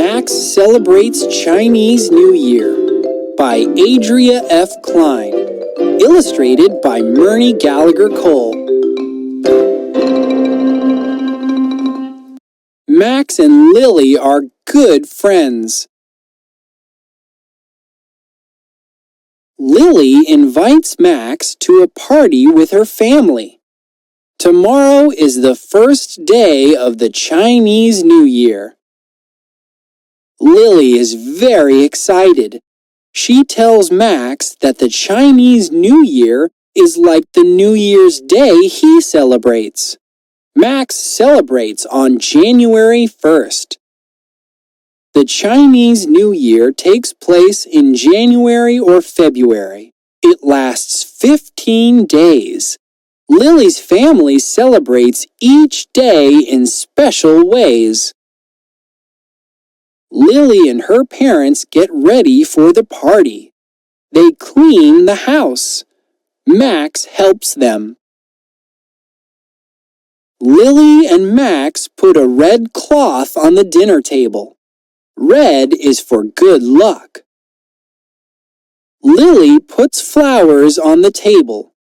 Max Celebrates Chinese New Year by Adria F. Klein. Illustrated by Myrnie Gallagher Cole. Max and Lily are good friends. Lily invites Max to a party with her family. Tomorrow is the first day of the Chinese New Year. Lily is very excited. She tells Max that the Chinese New Year is like the New Year's Day he celebrates. Max celebrates on January 1st. The Chinese New Year takes place in January or February. It lasts 15 days. Lily's family celebrates each day in special ways. Lily and her parents get ready for the party. They clean the house. Max helps them. Lily and Max put a red cloth on the dinner table. Red is for good luck. Lily puts flowers on the table.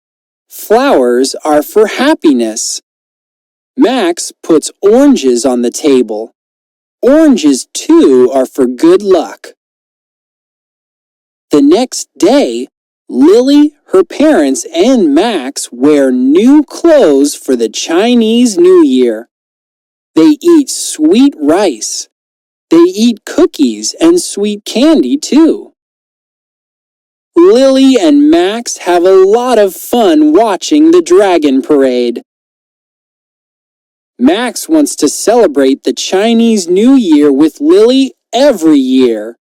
Flowers are for happiness. Max puts oranges on the table. Oranges, too, are for good luck. The next day, Lily, her parents, and Max wear new clothes for the Chinese New Year. They eat sweet rice. They eat cookies and sweet candy, too. Lily and Max have a lot of fun watching the dragon parade. Max wants to celebrate the Chinese New Year with Lily every year.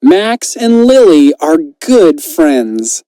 Max and Lily are good friends.